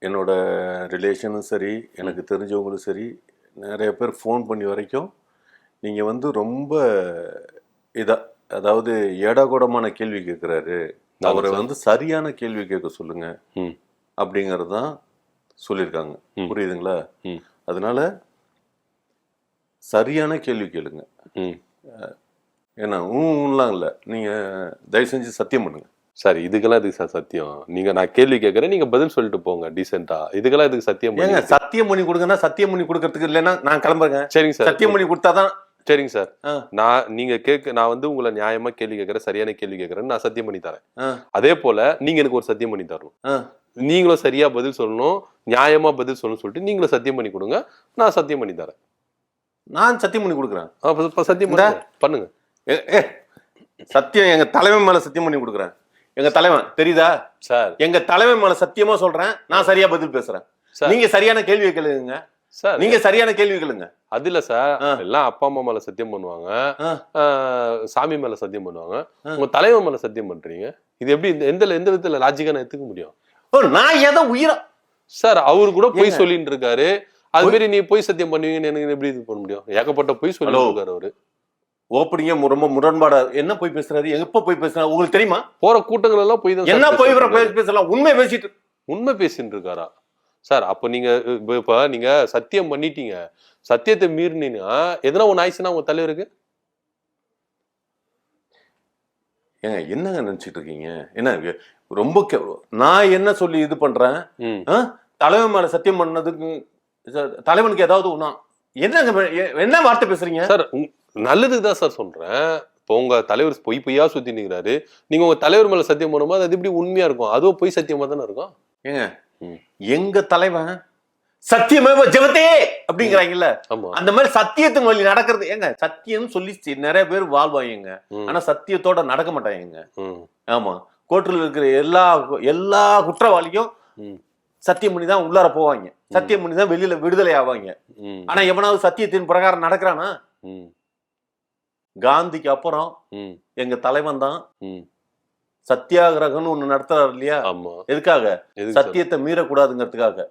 என்னோட ரிலேஷனும் சரி, எனக்கு தெரிஞ்சவங்களும் சரி, நிறைய பேர் ஃபோன் பண்ணி வரைக்கும் நீங்கள் வந்து ரொம்ப இதா அதாவது ஏடாகூடமான கேள்வி கேட்குறாரு, அவரை வந்து சரியான கேள்வி கேட்க சொல்லுங்க அப்படிங்கிறது தான் சொல்லியிருக்காங்க. புரியுதுங்களா? அதனால சரியான கேள்வி கேளுங்க. ஏன்னா ஊன்லாம் இல்லை, நீங்கள் தயவு செஞ்சு சத்தியம் பண்ணுங்க. சார் இதுக்கெல்லாம் இதுக்கு சார் சத்தியம்? நான் கேள்வி கேட்கறேன், நீங்க பதில் சொல்லிட்டு போங்க டீசெண்டா. இதுக்கெல்லாம் இதுக்கு சத்தியம் ஏங்க சத்தியம் பண்ணி கொடுங்கன்னா சத்தியம் பண்ணி கொடுக்கறதுக்கு இல்லைன்னா நான் கிளம்புறேங்க. சரிங்க சார், சத்தியம் பண்ணி கொடுத்தாதான். சரிங்க சார், நான் வந்து உங்களை நியாயமா கேள்வி கேட்கறேன், சரியான கேள்வி கேட்கறேன்னு நான் சத்தியம் பண்ணி தரேன். அதே போல நீங்க எனக்கு ஒரு சத்தியம் பண்ணி தரணும். நீங்களும் சரியா பதில் சொல்லணும், நியாயமா பதில் சொல்லணும்னு சொல்லிட்டு நீங்களும் சத்தியம் பண்ணி கொடுங்க, நான் சத்தியம் பண்ணி தரேன். நான் சத்தியம் பண்ணி கொடுக்குறேன். சத்தியம் பண்ணுங்க. சத்தியம் எங்க தலைவன் மேல சத்தியம் பண்ணி கொடுக்குறேன். எங்க தலைவன் தெரியுதா சார்? எங்க தலைவன் மேல சத்தியமா சொல்றேன், நான் சரியா பதில் பேசுறேன். நீங்க சரியான கேள்வி கேளுங்க சார். நீங்க சரியான கேள்வி கேளுங்க. அது இல்ல சார், எல்லாம் அப்பா அம்மா மேல சத்தியம் பண்ணுவாங்க, சாமி மேல சத்தியம் பண்ணுவாங்க, உங்க தலைவன் மேல சத்தியம் பண்றீங்க. இது எப்படி எந்த விதத்துல லாஜிக்கா நான் எடுத்துக்க முடியும்? நான் ஏதோ உயிரா சார் அவரு கூட பொய் சொல்லிட்டு இருக்காரு, அது மாதிரி நீ பொய் சத்தியம் பண்ணுவீங்கன்னு எனக்கு எப்படி இது பண்ண முடியும்? ஏகப்பட்ட பொய் சொல்லிட்டு இருக்காரு அவரு. ஓப்பனிங்க ரொம்ப முரண்பாடா என்ன போய் பேசுறாரு, எப்ப போய் பேசுறாரு உங்களுக்கு தெரியுமா? போற கூட்டங்கள் எல்லாம் போய் தான் என்ன போய் பேசலாம், உண்மை பேசிட்டு இருக்காரா சார்? அப்ப நீங்க சத்தியம் பண்ணிட்டீங்க, சத்தியத்தை மீறினீங்கன்னா எதனா ஒண்ணு ஆயிடுச்சுன்னா உங்க தலைவருக்கு ஏங்க என்னங்க நினைச்சிட்டு இருக்கீங்க? என்ன ரொம்ப நான் என்ன சொல்லி இது பண்றேன்? தலைவன் மேல சத்தியம் பண்ணதுக்கு தலைவனுக்கு ஏதாவது என்னங்க என்ன வார்த்தை பேசுறீங்க சார்? நல்லதுக்கு தான் சார் சொல்றேன். இப்போ உங்க தலைவர் பொய்யா சுத்தி நிக்கிறாரு, நீங்க உங்க தலைவர் மேல சத்தியம் பண்ணும்போது அது எப்படி உண்மையா இருக்கும்? அதுவும் பொய் சத்தியமா தானே இருக்கும். ஏங்க எங்க தலைவன் சத்தியமே ஜெபத்தே அப்படிங்கிறாங்கல்ல, அந்த மாதிரி சத்தியத்தின் வழி நடக்கிறது. ஏங்க சத்தியம் சொல்லி நிறைய பேர் வாழ்வாங்க, ஆனா சத்தியத்தோட நடக்க மாட்டாங்க. ஆமா, கோர்ட்டில் இருக்கிற எல்லா குற்றவாளியும் சத்தியம் பண்ணி தான் உள்ளார போவாங்க, சத்தியம் பண்ணி தான் வெளியில விடுதலை ஆவாங்க. ஆனா எவனாவது சத்தியத்தின் பிரகாரம் நடக்கிறானா? காந்திக்கு அப்புறம் எங்க தலைவன் தான் சத்தியாகிரகம்னு ஒண்ணு நடத்துறாரு இல்லையா? எதுக்காக? சத்தியத்தை மீறக்கூடாதுங்கிறதுக்காக.